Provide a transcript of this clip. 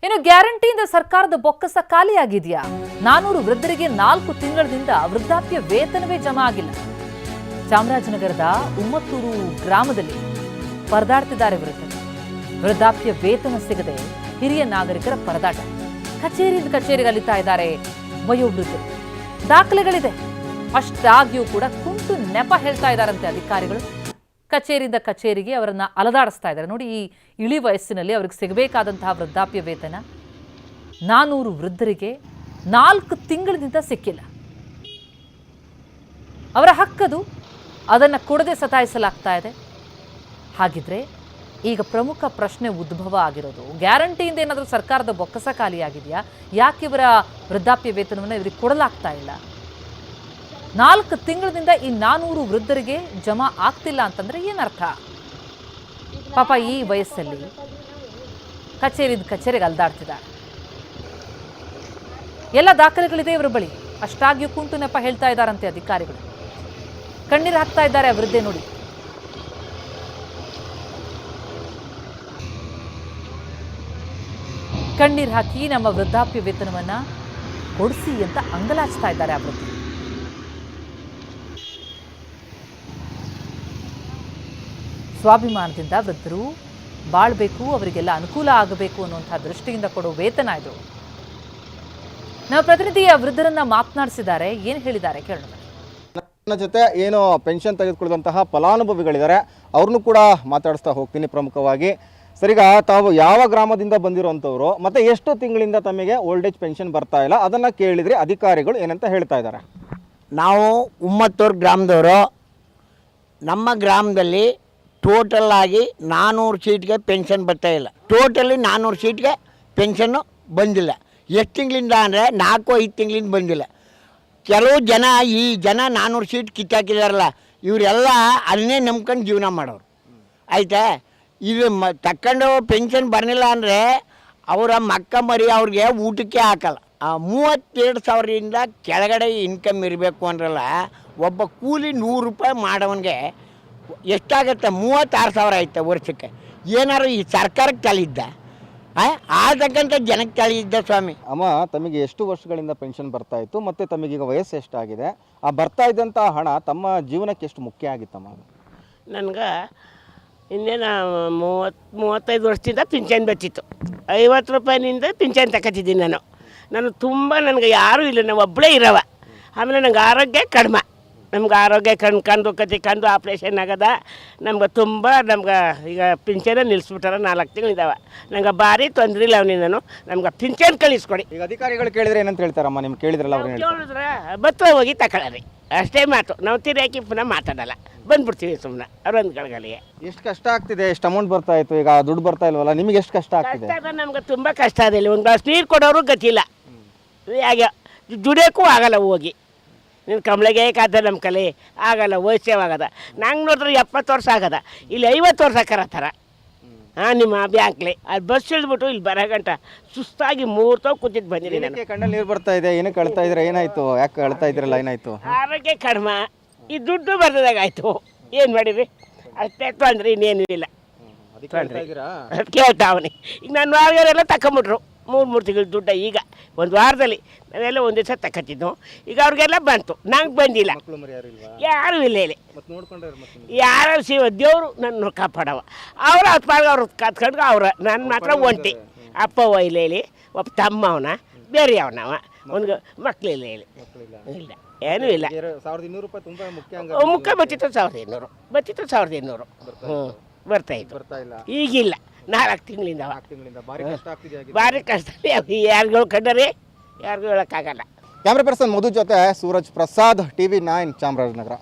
ಇನ್ನು ಗ್ಯಾರಂಟಿಯಿಂದ ಸರ್ಕಾರದ ಬೊಕ್ಕಸ ಖಾಲಿಯಾಗಿದೆಯಾ? 400 ವೃದ್ಧರಿಗೆ 4 ತಿಂಗಳಿಂದ ವೃದ್ಧಾಪ್ಯ ವೇತನವೇ ಜಮಾ ಆಗಿಲ್ಲ. ಚಾಮರಾಜನಗರದ ಉಮ್ಮತ್ತೂರು ಗ್ರಾಮದಲ್ಲಿ ಪರದಾಡ್ತಿದ್ದಾರೆ ವೃದ್ಧಾಪ್ಯ ವೇತನ ಸಿಗದೆ ಹಿರಿಯ ನಾಗರಿಕರ ಪರದಾಟ. ಕಚೇರಿಯಿಂದ ಕಚೇರಿಗೆ ಅಲಿತಾ ಇದ್ದಾರೆ ವಯೋವೃದ್ಧರು. ದಾಖಲೆಗಳಿದೆ, ಅಷ್ಟಾಗಿಯೂ ಕೂಡ ಕುಂಟು ನೆಪ ಹೇಳ್ತಾ ಇದ್ದಾರಂತೆ ಅಧಿಕಾರಿಗಳು. ಕಚೇರಿಯಿಂದ ಕಚೇರಿಗೆ ಅವರನ್ನ ಅಲದಾಡಿಸ್ತಾ ಇದ್ದಾರೆ. ನೋಡಿ, ಈ ಇಳಿ ವಯಸ್ಸಿನಲ್ಲಿ ಅವ್ರಿಗೆ ಸಿಗಬೇಕಾದಂತಹ ವೃದ್ಧಾಪ್ಯ ವೇತನ 400 ವೃದ್ಧರಿಗೆ 4 ತಿಂಗಳಿಂದ ಸಿಕ್ಕಿಲ್ಲ. ಅವರ ಹಕ್ಕದು, ಅದನ್ನು ಕೊಡದೆ ಸತಾಯಿಸಲಾಗ್ತಾ ಇದೆ. ಹಾಗಿದ್ರೆ ಈಗ ಪ್ರಮುಖ ಪ್ರಶ್ನೆ ಉದ್ಭವ ಆಗಿರೋದು, ಗ್ಯಾರಂಟಿಯಿಂದ ಏನಾದರೂ ಸರ್ಕಾರದ ಬೊಕ್ಕಸ ಖಾಲಿಯಾಗಿದೆಯಾ? ಯಾಕೆ ಇವರ ವೃದ್ಧಾಪ್ಯ ವೇತನವನ್ನು ಇವರಿಗೆ ಕೊಡಲಾಗ್ತಾ ಇಲ್ಲ? 4 ತಿಂಗಳಿಂದ ಈ 400 ವೃದ್ಧರಿಗೆ ಜಮಾ ಆಗ್ತಿಲ್ಲ ಅಂತಂದ್ರೆ ಏನರ್ಥ? ಪಾಪ ಈ ವಯಸ್ಸಲ್ಲಿ ಕಚೇರಿಯಿಂದ ಕಚೇರಿಗೆ ಅಲ್ದಾಡ್ತಿದ್ದಾರೆ. ಎಲ್ಲ ದಾಖಲೆಗಳಿದೆ ಇವರ ಬಳಿ, ಅಷ್ಟಾಗಿಯೂ ಕುಂಟು ನೆಪ ಹೇಳ್ತಾ ಇದ್ದಾರಂತೆ ಅಧಿಕಾರಿಗಳು. ಕಣ್ಣೀರು ಹಾಕ್ತಾ ಇದ್ದಾರೆ ಆ ವೃದ್ಧೆ. ನೋಡಿ, ಕಣ್ಣೀರು ಹಾಕಿ ನಮ್ಮ ವೃದ್ಧಾಪ್ಯ ವೇತನವನ್ನ ಕೊಡಿಸಿ ಅಂತ ಅಂಗಲಾಚ್ತಾ ಇದ್ದಾರೆ ಆ ವೃದ್ಧೆ. ಸ್ವಾಭಿಮಾನದಿಂದ ವೃದ್ಧರು ಬಾಳ್ಬೇಕು, ಅವರಿಗೆಲ್ಲ ಅನುಕೂಲ ಆಗಬೇಕು ಅನ್ನುವಂಥ ದೃಷ್ಟಿಯಿಂದ ಕೊಡೋ ವೇತನ ಇದು. ನಮ್ಮ ಪ್ರತಿನಿಧಿಯ ವೃದ್ಧರನ್ನ ಮಾತನಾಡಿಸಿದ್ದಾರೆ, ಏನು ಹೇಳಿದ್ದಾರೆ ಕೇಳೋಣ. ನನ್ನ ಜೊತೆ ಏನು ಪೆನ್ಷನ್ ತೆಗೆದುಕೊಳ್ಳುವಂತಹ ಫಲಾನುಭವಿಗಳಿದ್ದಾರೆ, ಅವ್ರನ್ನೂ ಕೂಡ ಮಾತಾಡಿಸ್ತಾ ಹೋಗ್ತೀನಿ. ಪ್ರಮುಖವಾಗಿ ಸರಿಗ ತಾವು ಯಾವ ಗ್ರಾಮದಿಂದ ಬಂದಿರುವಂಥವ್ರು, ಮತ್ತೆ ಎಷ್ಟು ತಿಂಗಳಿಂದ ತಮಗೆ ಓಲ್ಡ್ ಏಜ್ ಪೆನ್ಷನ್ ಬರ್ತಾ ಇಲ್ಲ, ಅದನ್ನು ಕೇಳಿದ್ರೆ ಅಧಿಕಾರಿಗಳು ಏನಂತ ಹೇಳ್ತಾ ಇದ್ದಾರೆ? ನಾವು ಉಮ್ಮತ್ತೂರು ಗ್ರಾಮದವರು. ನಮ್ಮ ಗ್ರಾಮದಲ್ಲಿ ಟೋಟಲ್ ಆಗಿ 400 ಸೀಟ್ಗೆ ಪೆನ್ಷನ್ ಬರ್ತಾ ಇಲ್ಲ. ಟೋಟಲಿ 400 ಸೀಟ್ಗೆ ಪೆನ್ಷನ್ನು ಬಂದಿಲ್ಲ. ಎಷ್ಟು ತಿಂಗಳಿಂದ ಅಂದರೆ 4-5 ತಿಂಗಳಿಂದ ಬಂದಿಲ್ಲ. ಕೆಲವು ಜನ ಈ ಜನ 400 ಸೀಟ್ ಕಿತ್ತಾಕಿದಾರಲ್ಲ, ಇವರೆಲ್ಲ ಅದನ್ನೇ ನಂಬ್ಕೊಂಡು ಜೀವನ ಮಾಡೋರು. ಆಯಿತಾ? ಇದು ತಕ್ಕಂಡು ಪೆನ್ಷನ್ ಬರಲಿಲ್ಲ ಅಂದರೆ ಅವರ ಮಕ್ಕ ಮರಿ ಅವ್ರಿಗೆ ಊಟಕ್ಕೆ ಹಾಕಲ್ಲ. 32,000ರಿಂದ ಕೆಳಗಡೆ ಇನ್ಕಮ್ ಇರಬೇಕು ಅಂದ್ರಲ್ಲ, ಒಬ್ಬ ಕೂಲಿ 100 ರೂಪಾಯಿ ಮಾಡೋವನಿಗೆ ಎಷ್ಟಾಗತ್ತೆ? 36,000 ಆಯ್ತು ವರ್ಷಕ್ಕೆ. ಏನಾರು ಈ ಸರ್ಕಾರಕ್ಕೆ ತಳಿದ್ದ? ಆತಕ್ಕಂಥ ಜನಕ್ಕೆ ತಳಿದ್ದ ಸ್ವಾಮಿ. ಅಮ್ಮ, ತಮಗೆ ಎಷ್ಟು ವರ್ಷಗಳಿಂದ ಪೆನ್ಷನ್ ಬರ್ತಾ ಇತ್ತು, ಮತ್ತು ತಮಗೀಗ ವಯಸ್ಸು ಎಷ್ಟಾಗಿದೆ? ಆ ಬರ್ತಾ ಇದ್ದಂಥ ಹಣ ತಮ್ಮ ಜೀವನಕ್ಕೆ ಎಷ್ಟು ಮುಖ್ಯ ಆಗಿತ್ತಮ್ಮ? ನನಗೆ ಇನ್ನೇನು 35 ವರ್ಷದಿಂದ ಪಿಂಚಣಿ ಬರ್ತಿತ್ತು. 50 ರೂಪಾಯಿನಿಂದ ಪಿಂಚಣಿ ತಗೋತಿದ್ದೀನಿ ನಾನು ತುಂಬ. ನನಗೆ ಯಾರೂ ಇಲ್ಲ, ನಾವು ಒಬ್ಬಳೇ ಇರವ. ಆಮೇಲೆ ನಂಗೆ ಆರೋಗ್ಯ ಕಡಿಮೆ. ನಮ್ಗೆ ಆರೋಗ್ಯ ಕಂಡು ಆಪ್ರೇಷನ್ ಆಗದ. ನಮ್ಗೆ ತುಂಬ ಈಗ ಪಿಂಚಣಿ ನಿಲ್ಲಿಸ್ಬಿಟ್ಟಾರ. 4 ತಿಂಗಳಿದ್ದಾವೆ. ನಂಗೆ ಭಾರಿ ತೊಂದರೆ ಇಲ್ಲ ನಾನು. ನಮ್ಗೆ ಪಿಂಚಣಿ ಕಳಿಸ್ಕೊಡಿ. ಈಗ ಅಧಿಕಾರಿಗಳು ಕೇಳಿದ್ರೆ ಏನಂತ ಹೇಳ್ತಾರಮ್ಮ? ನಿಮ್ಗೆ ಕೇಳಿದ್ರಲ್ಲ, ಅವ್ರು ಕೇಳಿದ್ರೆ ಬತ್ತ ಹೋಗಿ ತಗೊಳ್ಳಿ, ಅಷ್ಟೇ ಮಾತು. ನಾವು ತಿರುಗಿ ಪುನಃ ಮಾತಾಡಲ್ಲ, ಬಂದ್ಬಿಡ್ತೀವಿ ಸುಮ್ಮನೆ ಅವ್ರೊಂದು ಗಳಗಳಿಗೆ. ಎಷ್ಟು ಕಷ್ಟ ಆಗ್ತಿದೆ? ಎಷ್ಟು ಅಮೌಂಟ್ ಬರ್ತಾ ಇತ್ತು, ಈಗ ದುಡ್ಡು ಬರ್ತಾ ಇಲ್ವಲ್ಲ, ನಿಮಗೆ ಎಷ್ಟು ಕಷ್ಟ ಆಗ್ತಿದೆ? ನಮ್ಗೆ ತುಂಬ ಕಷ್ಟ ಇದೆ. ಒಂದು ಗ್ಲಾಸ್ ನೀರು ಕೊಡೋರು ಗತಿಲ್ಲ. ಹಾಗೆ ದುಡಿಯೋಕ್ಕೂ ಆಗಲ್ಲ. ಹೋಗಿ ನೀನು ಕಂಬಳಿಗೆ ಕಾದ ನಮ್ಮ ಕಲೆ ಆಗಲ್ಲ, ವಯಸ್ಸೇವಾಗದ. ನಂಗೆ ನೋಡಿದ್ರೆ 70 ವರ್ಷ ಆಗದ, ಇಲ್ಲಿ 50 ವರ್ಷ ಕರತ್ತಾರ. ನಿಮ್ಮ ಬ್ಯಾಂಕ್ಲಿ ಅದು ಬಸ್ ಇಳಿದ್ಬಿಟ್ಟು ಇಲ್ಲಿ ಬರೋ ಗಂಟ ಸುಸ್ತಾಗಿ 3 ತಾವು ಕೂತಿದ್ದು ಬಂದಿದ್ದೀನಿ ನಾನು. ಕಣ್ಣಲ್ಲಿ ನೀರು ಬರ್ತಾ ಇದೆ, ಏನಕ್ಕೆ ಅಳ್ತಾ ಇದ್ರೆ? ಏನಾಯ್ತು? ಯಾಕೆ ಅಳ್ತಾ ಇದ್ರಲ್ಲ, ಏನಾಯ್ತು? ಆರೋಗ್ಯ ಕಡಿಮೆ, ಈ ದುಡ್ಡು ಬರ್ದಾಗ ಆಯಿತು. ಏನು ಮಾಡಿರಿ? ಅಷ್ಟೇ ತೊಂದ್ರೆ, ಇನ್ನೇನು ಇಲ್ಲ. ಕೇಳ್ತಾವನಿ. ಈಗ ನನ್ನ ವಾರವರೆಲ್ಲ ತಗೊಂಬಿಟ್ರು 3 ತಿಂಗಳು ದುಡ್ಡ. ಈಗ ಒಂದು ವಾರದಲ್ಲಿ ನಾವೆಲ್ಲ ಒಂದು ದಿವಸ ತಗೋತಿದ್ವು. ಈಗ ಅವ್ರಿಗೆಲ್ಲ ಬಂತು, ನಂಗೆ ಬಂದಿಲ್ಲ. ಯಾರೂ ಇಲ್ಲ ಇಲ್ಲಿ. ಯಾರು ದೇವರು ನನ್ನ ಕಾಪಾಡವ. ಅವ್ರು ಅವ್ರ ಪಾಡ್ಗೆ ಅವ್ರು ಕತ್ಕೊಂಡು ಅವ್ರ. ನನ್ನ ಮಾತ್ರ ಒಂಟಿ. ಅಪ್ಪ ಒಯ್ಲ ಇಲ್ಲಿ, ಒಬ್ಬ ತಮ್ಮ ಅವನ, ಬೇರೆ ಅವನವ, ಒಂದು ಮಕ್ಕಳಿಲ್ಲ ಇಲ್ಲಿ. ಇಲ್ಲ, ಏನೂ ಇಲ್ಲ. 1200 ರೂಪಾಯಿ ತುಂಬ ಮುಖ್ಯ ಬರ್ತಿತ್ತು. 1200 ಬರ್ತಿತ್ತು. 1200 ಬರ್ತಾಯಿತ್ತು. ಈಗಿಲ್ಲ. 4 ತಿಂಗಳಿಂದ ಭಾರಿ ಕಷ್ಟ. ಯಾರಿಗೂ ಕಂಡರೆ ಯಾರಿಗೂ ಹೇಳೋಕ್ಕಾಗಲ್ಲ. ಕ್ಯಾಮ್ರಾ ಪರ್ಸನ್ ಮಧು ಜೊತೆ ಸೂರಜ್ ಪ್ರಸಾದ್, TV9 ಚಾಮರಾಜನಗರ.